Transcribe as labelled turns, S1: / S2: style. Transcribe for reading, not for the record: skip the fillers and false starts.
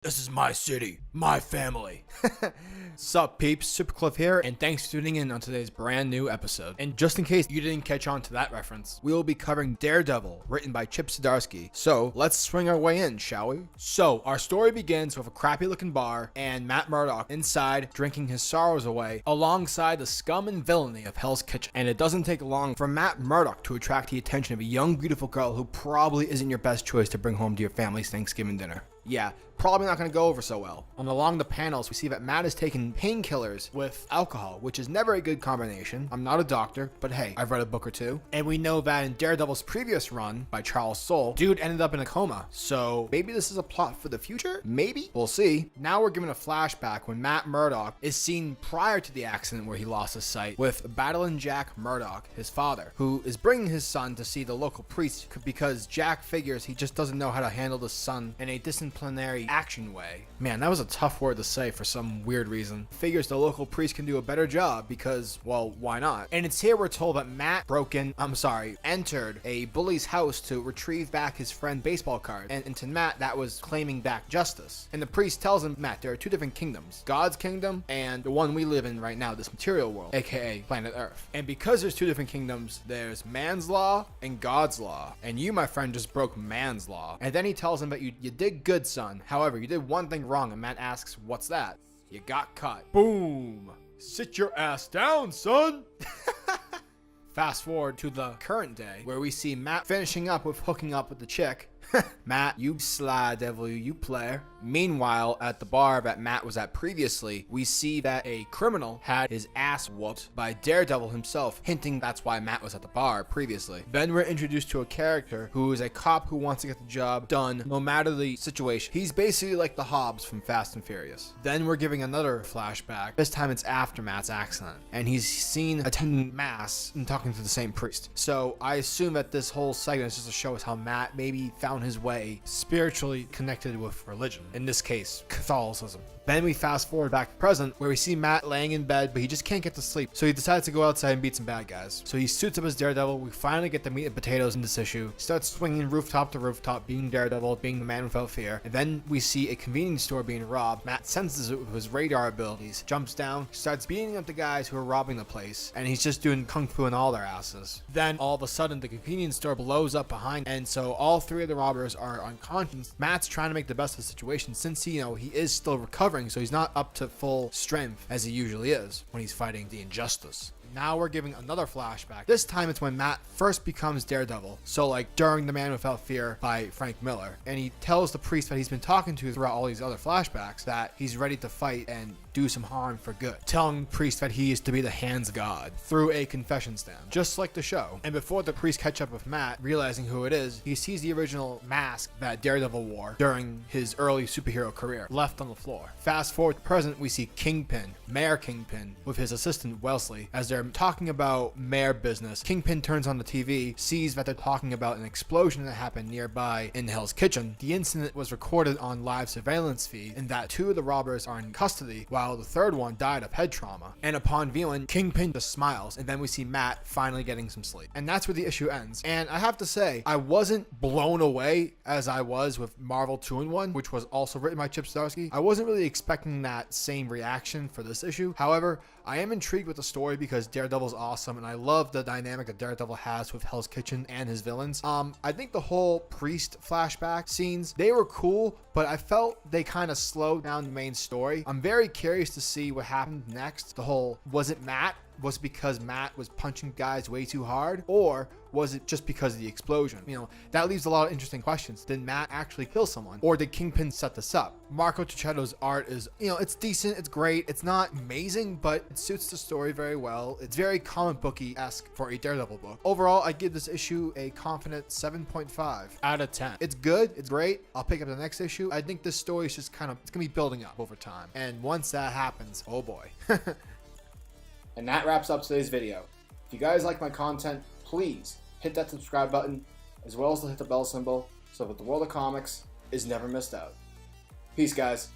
S1: This is my city, my family. Sup peeps, Supercliff here, and thanks for tuning in on today's brand new episode. And just in case you didn't catch on to that reference, we will be covering Daredevil, written by Chip Zdarsky. So let's swing our way in, shall we? So our story begins with a crappy looking bar and Matt Murdock inside drinking his sorrows away alongside the scum and villainy of Hell's Kitchen. And it doesn't take long for Matt Murdock to attract the attention of a young beautiful girl who probably isn't your best choice to bring home to your family's Thanksgiving dinner. Yeah, probably not going to go over so well. And along the panels, we see that Matt is taking painkillers with alcohol, which is never a good combination. I'm not a doctor, but hey, I've read a book or two. And we know that in Daredevil's previous run by Charles Soule, dude ended up in a coma. So maybe this is a plot for the future? Maybe? We'll see. Now we're given a flashback when Matt Murdock is seen prior to the accident where he lost his sight with Battling Jack Murdock, his father, who is bringing his son to see the local priest because Jack figures he just doesn't know how to handle the son in a disciplinary action way. Man, that was a tough word to say for some weird reason. Figures the local priest can do a better job because, well, why not? And it's here we're told that Matt entered a bully's house to retrieve back his friend's baseball card. And to Matt, that was claiming back justice. And the priest tells him, Matt, there are two different kingdoms, God's kingdom and the one we live in right now, this material world, aka planet Earth. And because there's two different kingdoms, there's man's law and God's law. And you, my friend, just broke man's law. And then he tells him that you did good, son. However, you did one thing wrong, and Matt asks, what's that? You got caught. Boom. Sit your ass down, son. Fast forward to the current day, where we see Matt finishing up with hooking up with the chick. Matt, you sly devil, you player. Meanwhile, at the bar that Matt was at previously, we see that a criminal had his ass whooped by Daredevil himself, hinting that's why Matt was at the bar previously. Then we're introduced to a character who is a cop who wants to get the job done no matter the situation. He's basically like the Hobbs from Fast and Furious. Then we're giving another flashback. This time it's after Matt's accident, and he's seen attending mass and talking to the same priest. So I assume that this whole segment is just to show us how Matt maybe found his way spiritually connected with religion, in this case Catholicism. Then we fast forward back to present, where we see Matt laying in bed, but he just can't get to sleep, so he decides to go outside and beat some bad guys. So he suits up as Daredevil. We finally get the meat and potatoes in this issue. Starts swinging rooftop to rooftop, being Daredevil, being the man without fear. And then we see a convenience store being robbed. Matt senses it with his radar abilities, jumps down, starts beating up the guys who are robbing the place, and he's just doing kung fu on all their asses. Then all of a sudden the convenience store blows up behind, and so all three of the robbers are unconscious. Matt's trying to make the best of the situation since he is still recovering, so he's not up to full strength as he usually is when he's fighting the injustice. Now we're giving another flashback. This time it's when Matt first becomes Daredevil. So like during The Man Without Fear by Frank Miller. And he tells the priest that he's been talking to throughout all these other flashbacks that he's ready to fight and do some harm for good. Telling the priest that he is to be the hands of God through a confession stand. Just like the show. And before the priest catch up with Matt, realizing who it is, he sees the original mask that Daredevil wore during his early superhero career left on the floor. Fast forward to present, we see Kingpin, Mayor Kingpin, with his assistant Wellesley as they're talking about mayor business. Kingpin turns on the TV, sees that they're talking about an explosion that happened nearby in Hell's Kitchen. The incident was recorded on live surveillance feed, and that two of the robbers are in custody while the third one died of head trauma. And upon viewing, Kingpin just smiles, and then we see Matt finally getting some sleep. And that's where the issue ends. And I have to say, I wasn't blown away as I was with Marvel 2-in-1, which was also written by Chip Zdarsky. I wasn't really expecting that same reaction for this issue. However, I am intrigued with the story because Daredevil's awesome, and I love the dynamic that Daredevil has with Hell's Kitchen and his villains. I think the whole priest flashback scenes, they were cool, but I felt they kind of slowed down the main story. I'm very curious to see what happened next. The whole, was it Matt? Was it because Matt was punching guys way too hard? Or was it just because of the explosion? That leaves a lot of interesting questions. Did Matt actually kill someone? Or did Kingpin set this up? Marco Cicchetto's art is, it's decent, it's great. It's not amazing, but it suits the story very well. It's very comic booky-esque for a Daredevil book. Overall, I give this issue a confident 7.5 out of 10. It's good, it's great. I'll pick up the next issue. I think this story is just it's gonna be building up over time. And once that happens, oh boy. And that wraps up today's video. If you guys like my content, please hit that subscribe button, as well as hit the bell symbol, so that the world of comics is never missed out. Peace, guys.